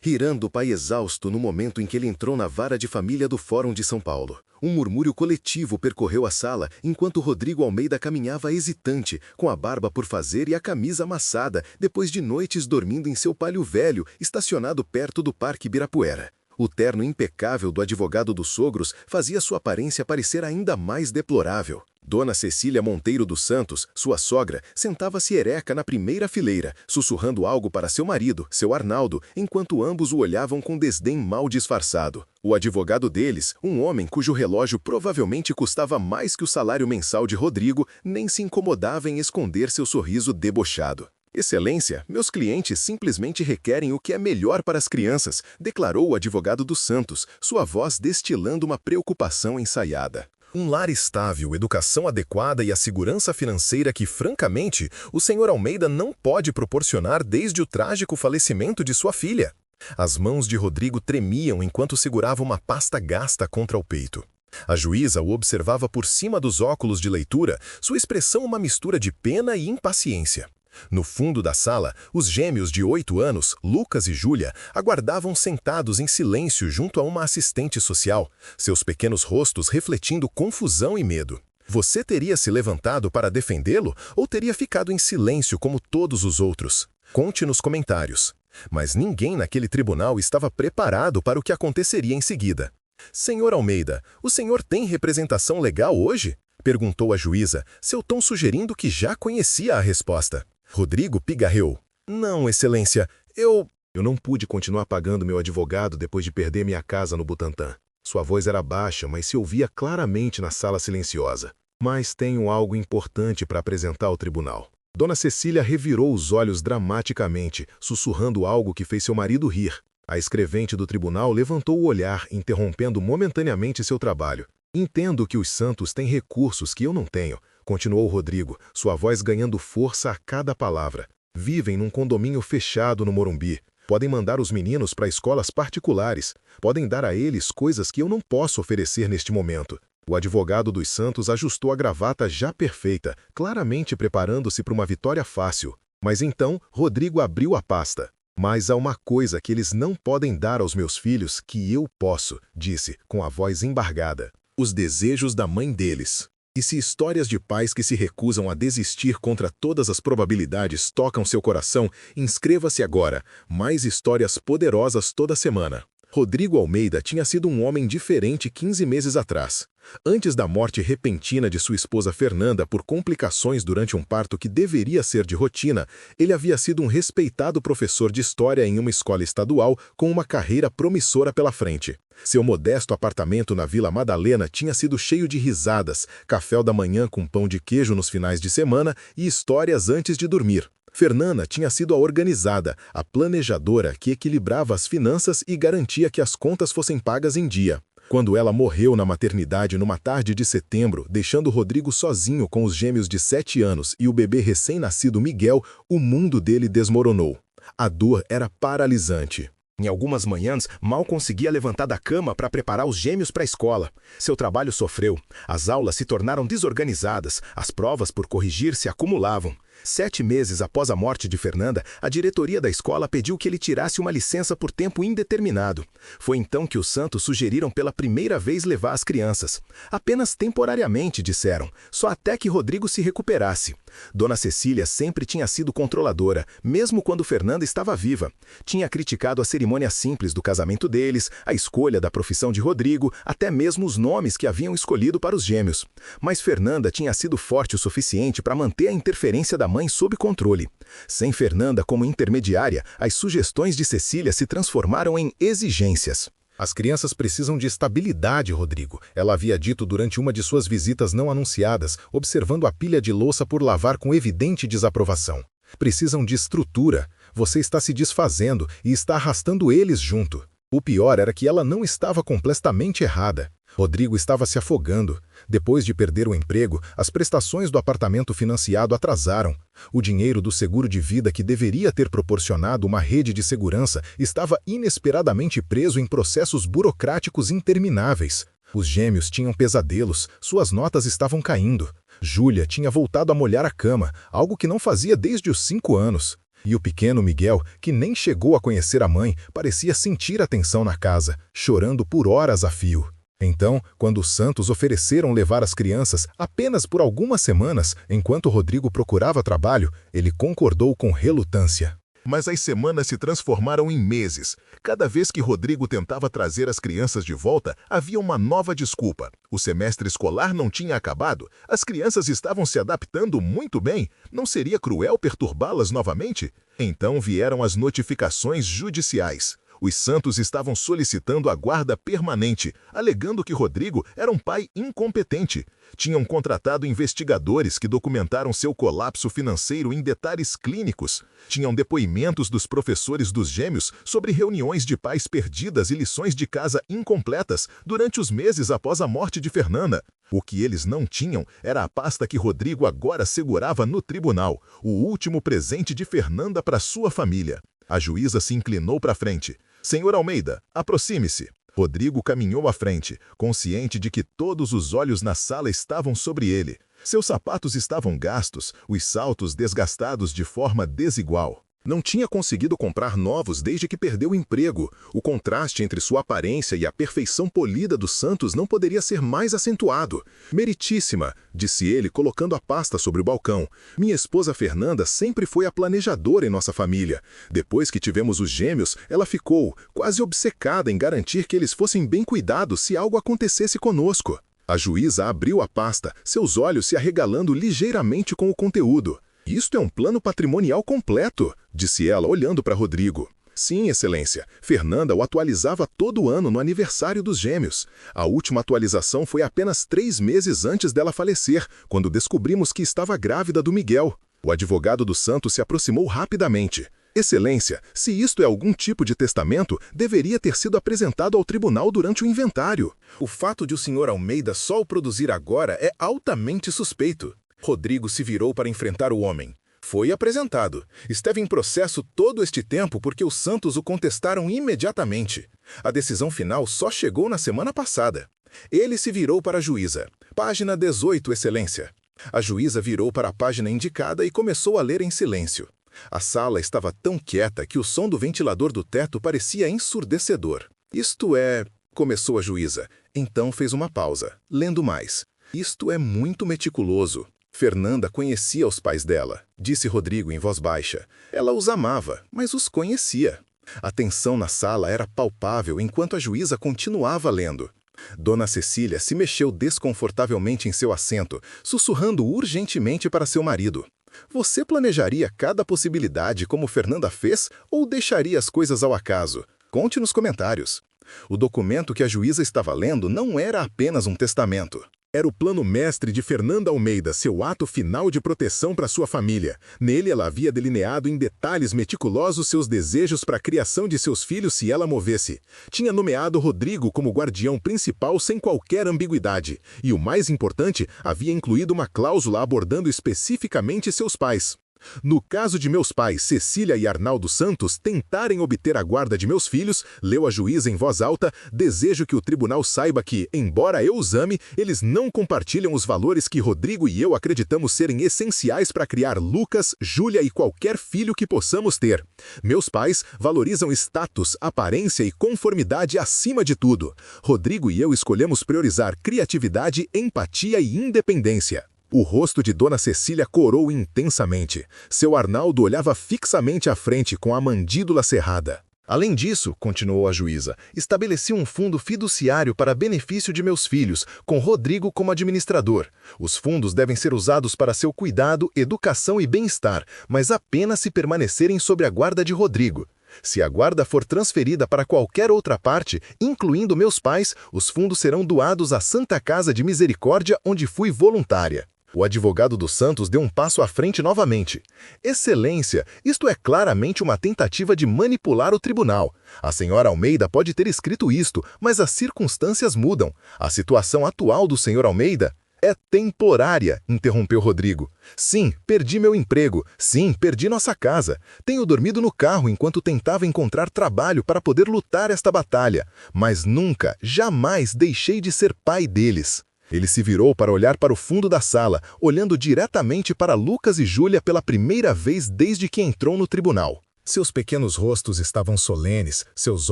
Rirando o pai exausto no momento em que ele entrou na vara de família do Fórum de São Paulo. Um murmúrio coletivo percorreu a sala enquanto Rodrigo Almeida caminhava hesitante, com a barba por fazer e a camisa amassada, depois de noites dormindo em seu Palio Velho, estacionado perto do Parque Ibirapuera. O terno impecável do advogado dos sogros fazia sua aparência parecer ainda mais deplorável. Dona Cecília Monteiro dos Santos, sua sogra, sentava-se ereca na primeira fileira, sussurrando algo para seu marido, seu Arnaldo, enquanto ambos o olhavam com desdém mal disfarçado. O advogado deles, um homem cujo relógio provavelmente custava mais que o salário mensal de Rodrigo, nem se incomodava em esconder seu sorriso debochado. Excelência, meus clientes simplesmente requerem o que é melhor para as crianças, declarou o advogado dos Santos, sua voz destilando uma preocupação ensaiada. Um lar estável, educação adequada e a segurança financeira que, francamente, o Sr. Almeida não pode proporcionar desde o trágico falecimento de sua filha. As mãos de Rodrigo tremiam enquanto segurava uma pasta gasta contra o peito. A juíza o observava por cima dos óculos de leitura, sua expressão uma mistura de pena e impaciência. No fundo da sala, os gêmeos de 8 anos, Lucas e Júlia, aguardavam sentados em silêncio junto a uma assistente social, seus pequenos rostos refletindo confusão e medo. Você teria se levantado para defendê-lo ou teria ficado em silêncio como todos os outros? Conte nos comentários. Mas ninguém naquele tribunal estava preparado para o que aconteceria em seguida. Senhor Almeida, o senhor tem representação legal hoje? Perguntou a juíza, seu tom sugerindo que já conhecia a resposta. Rodrigo pigarreou. Não, excelência, eu não pude continuar pagando meu advogado depois de perder minha casa no Butantã. Sua voz era baixa, mas se ouvia claramente na sala silenciosa. Mas tenho algo importante para apresentar ao tribunal. Dona Cecília revirou os olhos dramaticamente, sussurrando algo que fez seu marido rir. A escrevente do tribunal levantou o olhar, interrompendo momentaneamente seu trabalho. Entendo que os Santos têm recursos que eu não tenho, continuou Rodrigo, sua voz ganhando força a cada palavra. Vivem num condomínio fechado no Morumbi. Podem mandar os meninos para escolas particulares. Podem dar a eles coisas que eu não posso oferecer neste momento. O advogado dos Santos ajustou a gravata já perfeita, claramente preparando-se para uma vitória fácil. Mas então, Rodrigo abriu a pasta. Mas há uma coisa que eles não podem dar aos meus filhos que eu posso, disse, com a voz embargada. Os desejos da mãe deles. E se histórias de pais que se recusam a desistir contra todas as probabilidades tocam seu coração, inscreva-se agora. Mais histórias poderosas toda semana. Rodrigo Almeida tinha sido um homem diferente 15 meses atrás. Antes da morte repentina de sua esposa Fernanda por complicações durante um parto que deveria ser de rotina, ele havia sido um respeitado professor de história em uma escola estadual com uma carreira promissora pela frente. Seu modesto apartamento na Vila Madalena tinha sido cheio de risadas, café da manhã com pão de queijo nos finais de semana e histórias antes de dormir. Fernanda tinha sido a organizada, a planejadora que equilibrava as finanças e garantia que as contas fossem pagas em dia. Quando ela morreu na maternidade numa tarde de setembro, deixando Rodrigo sozinho com os gêmeos de 7 anos e o bebê recém-nascido Miguel, o mundo dele desmoronou. A dor era paralisante. Em algumas manhãs, mal conseguia levantar da cama para preparar os gêmeos para a escola. Seu trabalho sofreu. As aulas se tornaram desorganizadas, as provas por corrigir se acumulavam. 7 meses após a morte de Fernanda, a diretoria da escola pediu que ele tirasse uma licença por tempo indeterminado. Foi então que os Santos sugeriram pela primeira vez levar as crianças. Apenas temporariamente, disseram, só até que Rodrigo se recuperasse. Dona Cecília sempre tinha sido controladora, mesmo quando Fernanda estava viva. Tinha criticado a cerimônia simples do casamento deles, a escolha da profissão de Rodrigo, até mesmo os nomes que haviam escolhido para os gêmeos. Mas Fernanda tinha sido forte o suficiente para manter a interferência da mãe sob controle. Sem Fernanda como intermediária, as sugestões de Cecília se transformaram em exigências. As crianças precisam de estabilidade, Rodrigo, ela havia dito durante uma de suas visitas não anunciadas, observando a pilha de louça por lavar com evidente desaprovação. Precisam de estrutura. Você está se desfazendo e está arrastando eles junto. O pior era que ela não estava completamente errada. Rodrigo estava se afogando. Depois de perder o emprego, as prestações do apartamento financiado atrasaram. O dinheiro do seguro de vida que deveria ter proporcionado uma rede de segurança estava inesperadamente preso em processos burocráticos intermináveis. Os gêmeos tinham pesadelos, suas notas estavam caindo. Júlia tinha voltado a molhar a cama, algo que não fazia desde os 5 anos. E o pequeno Miguel, que nem chegou a conhecer a mãe, parecia sentir a tensão na casa, chorando por horas a fio. Então, quando os Santos ofereceram levar as crianças apenas por algumas semanas, enquanto Rodrigo procurava trabalho, ele concordou com relutância. Mas as semanas se transformaram em meses. Cada vez que Rodrigo tentava trazer as crianças de volta, havia uma nova desculpa. O semestre escolar não tinha acabado, as crianças estavam se adaptando muito bem. Não seria cruel perturbá-las novamente? Então vieram as notificações judiciais. Os Santos estavam solicitando a guarda permanente, alegando que Rodrigo era um pai incompetente. Tinham contratado investigadores que documentaram seu colapso financeiro em detalhes clínicos. Tinham depoimentos dos professores dos gêmeos sobre reuniões de pais perdidas e lições de casa incompletas durante os meses após a morte de Fernanda. O que eles não tinham era a pasta que Rodrigo agora segurava no tribunal, o último presente de Fernanda para sua família. A juíza se inclinou para frente. Senhor Almeida, aproxime-se. Rodrigo caminhou à frente, consciente de que todos os olhos na sala estavam sobre ele. Seus sapatos estavam gastos, os saltos desgastados de forma desigual. Não tinha conseguido comprar novos desde que perdeu o emprego. O contraste entre sua aparência e a perfeição polida dos Santos não poderia ser mais acentuado. Meritíssima, disse ele, colocando a pasta sobre o balcão. Minha esposa Fernanda sempre foi a planejadora em nossa família. Depois que tivemos os gêmeos, ela ficou quase obcecada em garantir que eles fossem bem cuidados se algo acontecesse conosco. A juíza abriu a pasta, seus olhos se arregalando ligeiramente com o conteúdo. Isto é um plano patrimonial completo, disse ela, olhando para Rodrigo. Sim, excelência. Fernanda o atualizava todo ano no aniversário dos gêmeos. A última atualização foi apenas 3 meses antes dela falecer, quando descobrimos que estava grávida do Miguel. O advogado do Santos se aproximou rapidamente. Excelência, se isto é algum tipo de testamento, deveria ter sido apresentado ao tribunal durante o inventário. O fato de o Sr. Almeida só o produzir agora é altamente suspeito. Rodrigo se virou para enfrentar o homem. Foi apresentado. Esteve em processo todo este tempo porque os Santos o contestaram imediatamente. A decisão final só chegou na semana passada. Ele se virou para a juíza. Página 18, excelência. A juíza virou para a página indicada e começou a ler em silêncio. A sala estava tão quieta que o som do ventilador do teto parecia ensurdecedor. Isto é... começou a juíza. Então fez uma pausa, lendo mais. Isto é muito meticuloso. Fernanda conhecia os pais dela, disse Rodrigo em voz baixa. Ela os amava, mas os conhecia. A tensão na sala era palpável enquanto a juíza continuava lendo. Dona Cecília se mexeu desconfortavelmente em seu assento, sussurrando urgentemente para seu marido. Você planejaria cada possibilidade como Fernanda fez ou deixaria as coisas ao acaso? Conte nos comentários. O documento que a juíza estava lendo não era apenas um testamento. Era o plano mestre de Fernanda Almeida, seu ato final de proteção para sua família. Nele ela havia delineado em detalhes meticulosos seus desejos para a criação de seus filhos se ela movesse. Tinha nomeado Rodrigo como guardião principal sem qualquer ambiguidade. E o mais importante, havia incluído uma cláusula abordando especificamente seus pais. No caso de meus pais, Cecília e Arnaldo Santos, tentarem obter a guarda de meus filhos, leu a juíza em voz alta, desejo que o tribunal saiba que, embora eu os ame, eles não compartilham os valores que Rodrigo e eu acreditamos serem essenciais para criar Lucas, Júlia e qualquer filho que possamos ter. Meus pais valorizam status, aparência e conformidade acima de tudo. Rodrigo e eu escolhemos priorizar criatividade, empatia e independência. O rosto de Dona Cecília corou intensamente. Seu Arnaldo olhava fixamente à frente com a mandíbula cerrada. Além disso, continuou a juíza, estabeleci um fundo fiduciário para benefício de meus filhos, com Rodrigo como administrador. Os fundos devem ser usados para seu cuidado, educação e bem-estar, mas apenas se permanecerem sob a guarda de Rodrigo. Se a guarda for transferida para qualquer outra parte, incluindo meus pais, os fundos serão doados à Santa Casa de Misericórdia, onde fui voluntária. O advogado dos Santos deu um passo à frente novamente. Excelência, isto é claramente uma tentativa de manipular o tribunal. A senhora Almeida pode ter escrito isto, mas as circunstâncias mudam. A situação atual do senhor Almeida é temporária, interrompeu Rodrigo. Sim, perdi meu emprego. Sim, perdi nossa casa. Tenho dormido no carro enquanto tentava encontrar trabalho para poder lutar esta batalha. Mas nunca, jamais deixei de ser pai deles. Ele se virou para olhar para o fundo da sala, olhando diretamente para Lucas e Júlia pela primeira vez desde que entrou no tribunal. Seus pequenos rostos estavam solenes, seus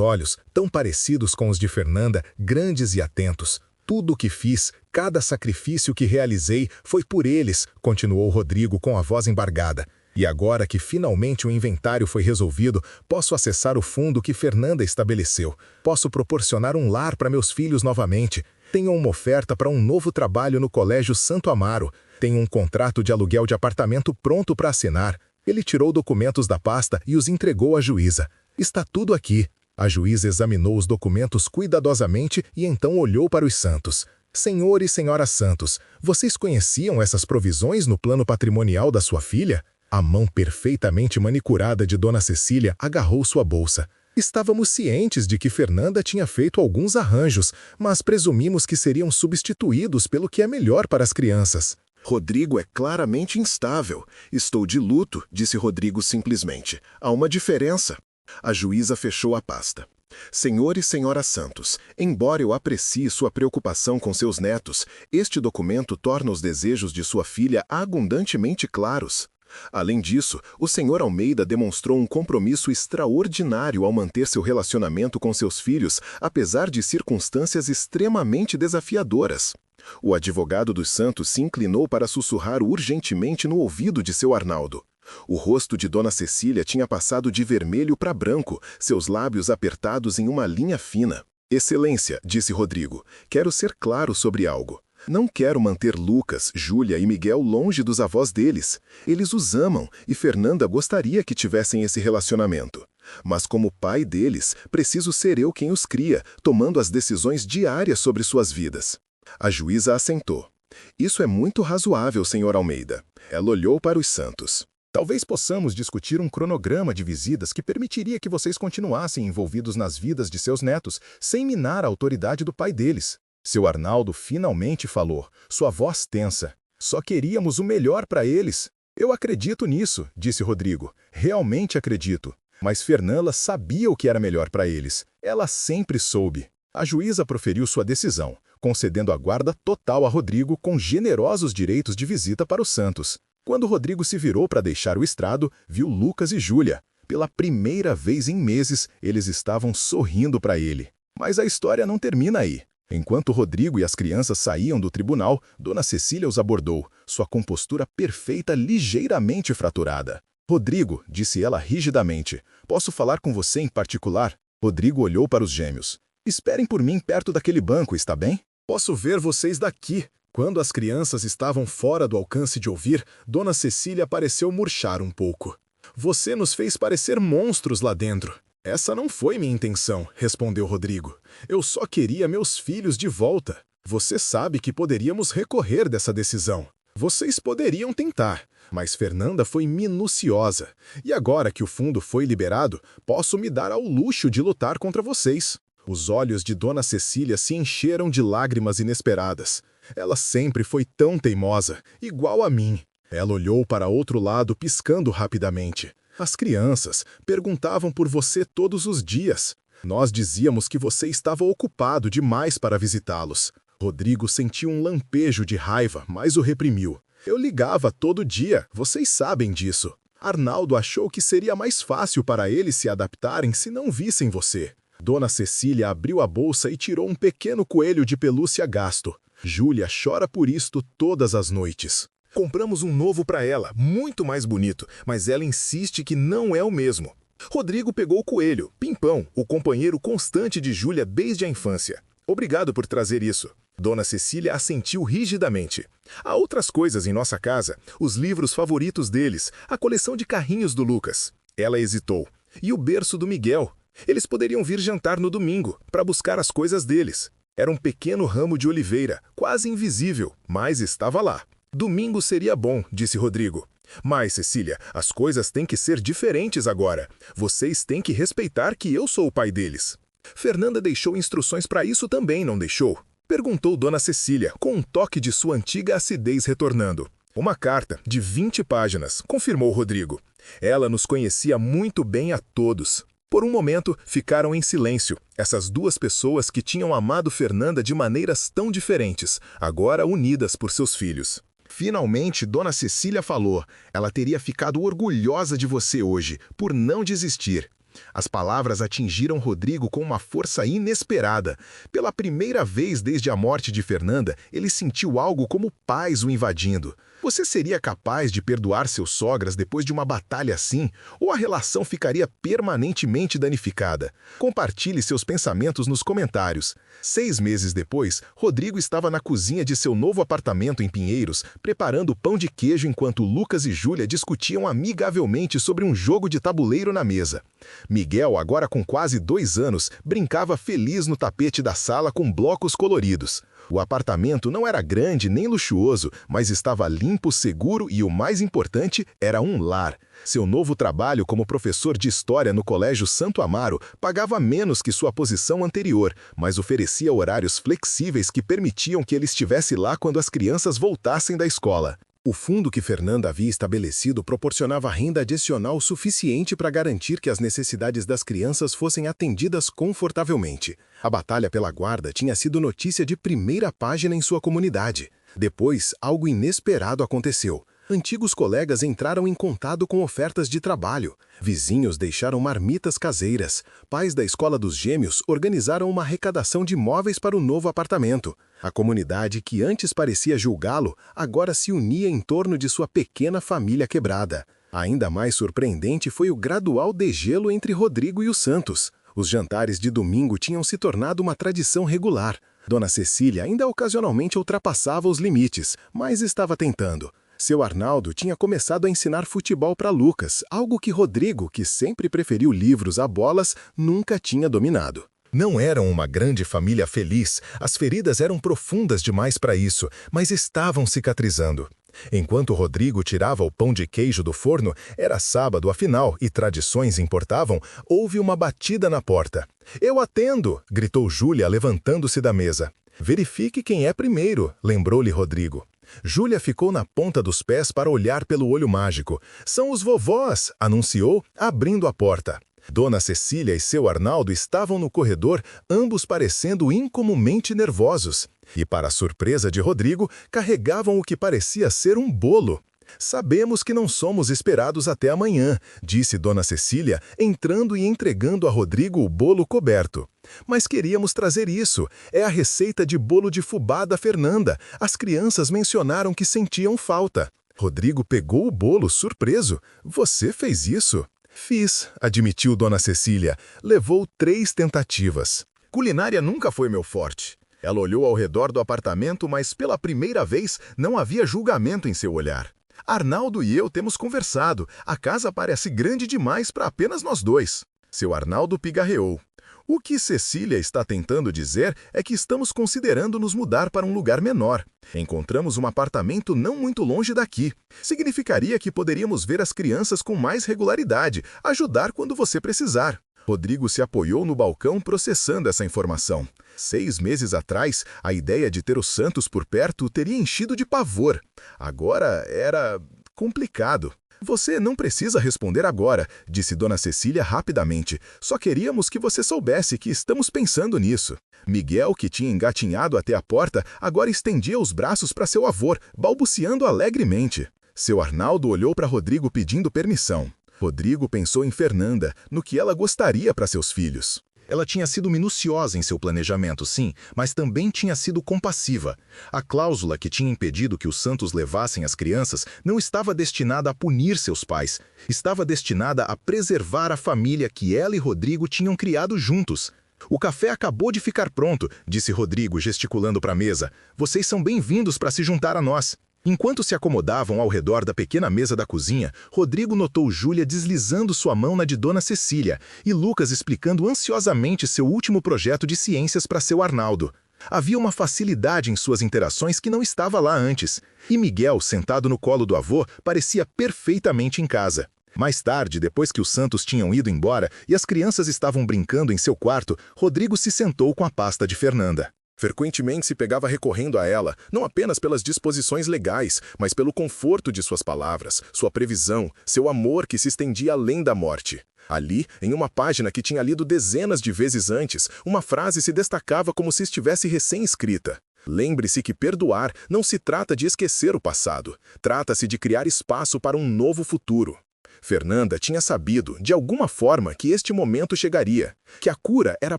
olhos, tão parecidos com os de Fernanda, grandes e atentos. Tudo o que fiz, cada sacrifício que realizei, foi por eles, continuou Rodrigo com a voz embargada. E agora que finalmente o inventário foi resolvido, posso acessar o fundo que Fernanda estabeleceu. Posso proporcionar um lar para meus filhos novamente. Tenho uma oferta para um novo trabalho no Colégio Santo Amaro. Tenho um contrato de aluguel de apartamento pronto para assinar. Ele tirou documentos da pasta e os entregou à juíza. Está tudo aqui. A juíza examinou os documentos cuidadosamente e então olhou para os Santos. Senhor e senhora Santos, vocês conheciam essas provisões no plano patrimonial da sua filha? A mão perfeitamente manicurada de Dona Cecília agarrou sua bolsa. Estávamos cientes de que Fernanda tinha feito alguns arranjos, mas presumimos que seriam substituídos pelo que é melhor para as crianças. Rodrigo é claramente instável. Estou de luto, disse Rodrigo simplesmente. Há uma diferença. A juíza fechou a pasta. Senhor e senhora Santos, embora eu aprecie sua preocupação com seus netos, este documento torna os desejos de sua filha abundantemente claros. Além disso, o senhor Almeida demonstrou um compromisso extraordinário ao manter seu relacionamento com seus filhos, apesar de circunstâncias extremamente desafiadoras. O advogado dos Santos se inclinou para sussurrar urgentemente no ouvido de seu Arnaldo. O rosto de Dona Cecília tinha passado de vermelho para branco, seus lábios apertados em uma linha fina. Excelência, disse Rodrigo, quero ser claro sobre algo. Não quero manter Lucas, Júlia e Miguel longe dos avós deles. Eles os amam e Fernanda gostaria que tivessem esse relacionamento. Mas como pai deles, preciso ser eu quem os cria, tomando as decisões diárias sobre suas vidas. A juíza assentou. Isso é muito razoável, senhor Almeida. Ela olhou para os Santos. Talvez possamos discutir um cronograma de visitas que permitiria que vocês continuassem envolvidos nas vidas de seus netos, sem minar a autoridade do pai deles. Seu Arnaldo finalmente falou, sua voz tensa. Só queríamos o melhor para eles. Eu acredito nisso, disse Rodrigo. Realmente acredito. Mas Fernanda sabia o que era melhor para eles. Ela sempre soube. A juíza proferiu sua decisão, concedendo a guarda total a Rodrigo com generosos direitos de visita para os Santos. Quando Rodrigo se virou para deixar o estrado, viu Lucas e Júlia. Pela primeira vez em meses, eles estavam sorrindo para ele. Mas a história não termina aí. Enquanto Rodrigo e as crianças saíam do tribunal, Dona Cecília os abordou, sua compostura perfeita ligeiramente fraturada. Rodrigo, disse ela rigidamente, posso falar com você em particular? Rodrigo olhou para os gêmeos. Esperem por mim perto daquele banco, está bem? Posso ver vocês daqui. Quando as crianças estavam fora do alcance de ouvir, Dona Cecília pareceu murchar um pouco. Você nos fez parecer monstros lá dentro. Essa não foi minha intenção, respondeu Rodrigo. Eu só queria meus filhos de volta. Você sabe que poderíamos recorrer dessa decisão. Vocês poderiam tentar, mas Fernanda foi minuciosa. E agora que o fundo foi liberado, posso me dar ao luxo de lutar contra vocês. Os olhos de Dona Cecília se encheram de lágrimas inesperadas. Ela sempre foi tão teimosa, igual a mim. Ela olhou para outro lado, piscando rapidamente. As crianças perguntavam por você todos os dias. Nós dizíamos que você estava ocupado demais para visitá-los. Rodrigo sentiu um lampejo de raiva, mas o reprimiu. Eu ligava todo dia, vocês sabem disso. Arnaldo achou que seria mais fácil para eles se adaptarem se não vissem você. Dona Cecília abriu a bolsa e tirou um pequeno coelho de pelúcia gasto. Júlia chora por isto todas as noites. Compramos um novo para ela, muito mais bonito, mas ela insiste que não é o mesmo. Rodrigo pegou o coelho, Pimpão, o companheiro constante de Júlia desde a infância. Obrigado por trazer isso. Dona Cecília assentiu rigidamente. Há outras coisas em nossa casa, os livros favoritos deles, a coleção de carrinhos do Lucas. Ela hesitou. E o berço do Miguel. Eles poderiam vir jantar no domingo, para buscar as coisas deles. Era um pequeno ramo de oliveira, quase invisível, mas estava lá. Domingo seria bom, disse Rodrigo. Mas, Cecília, as coisas têm que ser diferentes agora. Vocês têm que respeitar que eu sou o pai deles. Fernanda deixou instruções para isso também, não deixou? Perguntou Dona Cecília, com um toque de sua antiga acidez retornando. Uma carta, de 20 páginas, confirmou Rodrigo. Ela nos conhecia muito bem a todos. Por um momento, ficaram em silêncio. Essas duas pessoas que tinham amado Fernanda de maneiras tão diferentes, agora unidas por seus filhos. Finalmente, Dona Cecília falou. Ela teria ficado orgulhosa de você hoje, por não desistir. As palavras atingiram Rodrigo com uma força inesperada. Pela primeira vez desde a morte de Fernanda, ele sentiu algo como paz o invadindo. Você seria capaz de perdoar seus sogras depois de uma batalha assim? Ou a relação ficaria permanentemente danificada? Compartilhe seus pensamentos nos comentários. 6 meses depois, Rodrigo estava na cozinha de seu novo apartamento em Pinheiros, preparando pão de queijo enquanto Lucas e Júlia discutiam amigavelmente sobre um jogo de tabuleiro na mesa. Miguel, agora com quase 2 anos, brincava feliz no tapete da sala com blocos coloridos. O apartamento não era grande nem luxuoso, mas estava limpo, seguro e, o mais importante, era um lar. Seu novo trabalho como professor de história no Colégio Santo Amaro pagava menos que sua posição anterior, mas oferecia horários flexíveis que permitiam que ele estivesse lá quando as crianças voltassem da escola. O fundo que Fernanda havia estabelecido proporcionava renda adicional suficiente para garantir que as necessidades das crianças fossem atendidas confortavelmente. A batalha pela guarda tinha sido notícia de primeira página em sua comunidade. Depois, algo inesperado aconteceu. Antigos colegas entraram em contato com ofertas de trabalho. Vizinhos deixaram marmitas caseiras. Pais da escola dos gêmeos organizaram uma arrecadação de móveis para o novo apartamento. A comunidade, que antes parecia julgá-lo, agora se unia em torno de sua pequena família quebrada. Ainda mais surpreendente foi o gradual degelo entre Rodrigo e os Santos. Os jantares de domingo tinham se tornado uma tradição regular. Dona Cecília ainda ocasionalmente ultrapassava os limites, mas estava tentando. Seu Arnaldo tinha começado a ensinar futebol para Lucas, algo que Rodrigo, que sempre preferiu livros a bolas, nunca tinha dominado. Não eram uma grande família feliz, as feridas eram profundas demais para isso, mas estavam cicatrizando. Enquanto Rodrigo tirava o pão de queijo do forno, era sábado afinal e tradições importavam, houve uma batida na porta. "Eu atendo!" gritou Júlia, levantando-se da mesa. "Verifique quem é primeiro", lembrou-lhe Rodrigo. Júlia ficou na ponta dos pés para olhar pelo olho mágico. "São os vovós", anunciou, abrindo a porta. Dona Cecília e seu Arnaldo estavam no corredor, ambos parecendo incomumente nervosos. E, para a surpresa de Rodrigo, carregavam o que parecia ser um bolo. "Sabemos que não somos esperados até amanhã", disse Dona Cecília, entrando e entregando a Rodrigo o bolo coberto. "Mas queríamos trazer isso. É a receita de bolo de fubá da Fernanda. As crianças mencionaram que sentiam falta." Rodrigo pegou o bolo, surpreso. "Você fez isso?" "Fiz", admitiu Dona Cecília. "Levou 3 tentativas. Culinária nunca foi meu forte." Ela olhou ao redor do apartamento, mas pela primeira vez não havia julgamento em seu olhar. "Arnaldo e eu temos conversado. A casa parece grande demais para apenas nós dois." Seu Arnaldo pigarreou. "O que Cecília está tentando dizer é que estamos considerando nos mudar para um lugar menor. Encontramos um apartamento não muito longe daqui. Significaria que poderíamos ver as crianças com mais regularidade, ajudar quando você precisar." Rodrigo se apoiou no balcão processando essa informação. 6 meses atrás, a ideia de ter os Santos por perto o teria enchido de pavor. Agora era complicado. "Você não precisa responder agora", disse Dona Cecília rapidamente. "Só queríamos que você soubesse que estamos pensando nisso." Miguel, que tinha engatinhado até a porta, agora estendia os braços para seu avô, balbuciando alegremente. Seu Arnaldo olhou para Rodrigo pedindo permissão. Rodrigo pensou em Fernanda, no que ela gostaria para seus filhos. Ela tinha sido minuciosa em seu planejamento, sim, mas também tinha sido compassiva. A cláusula que tinha impedido que os Santos levassem as crianças não estava destinada a punir seus pais. Estava destinada a preservar a família que ela e Rodrigo tinham criado juntos. "O café acabou de ficar pronto", disse Rodrigo, gesticulando para a mesa. "Vocês são bem-vindos para se juntar a nós." Enquanto se acomodavam ao redor da pequena mesa da cozinha, Rodrigo notou Júlia deslizando sua mão na de Dona Cecília e Lucas explicando ansiosamente seu último projeto de ciências para seu Arnaldo. Havia uma facilidade em suas interações que não estava lá antes, e Miguel, sentado no colo do avô, parecia perfeitamente em casa. Mais tarde, depois que os Santos tinham ido embora e as crianças estavam brincando em seu quarto, Rodrigo se sentou com a pasta de Fernanda. Frequentemente se pegava recorrendo a ela, não apenas pelas disposições legais, mas pelo conforto de suas palavras, sua previsão, seu amor que se estendia além da morte. Ali, em uma página que tinha lido dezenas de vezes antes, uma frase se destacava como se estivesse recém-escrita. Lembre-se que perdoar não se trata de esquecer o passado, trata-se de criar espaço para um novo futuro. Fernanda tinha sabido, de alguma forma, que este momento chegaria, que a cura era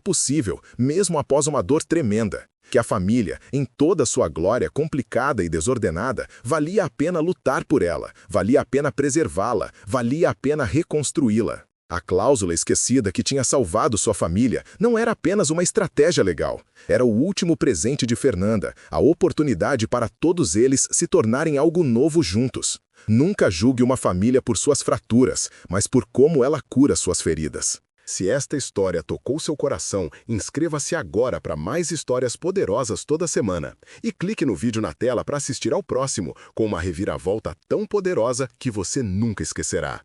possível, mesmo após uma dor tremenda, que a família, em toda sua glória complicada e desordenada, valia a pena lutar por ela, valia a pena preservá-la, valia a pena reconstruí-la. A cláusula esquecida que tinha salvado sua família não era apenas uma estratégia legal. Era o último presente de Fernanda, a oportunidade para todos eles se tornarem algo novo juntos. Nunca julgue uma família por suas fraturas, mas por como ela cura suas feridas. Se esta história tocou seu coração, inscreva-se agora para mais histórias poderosas toda semana. E clique no vídeo na tela para assistir ao próximo, com uma reviravolta tão poderosa que você nunca esquecerá.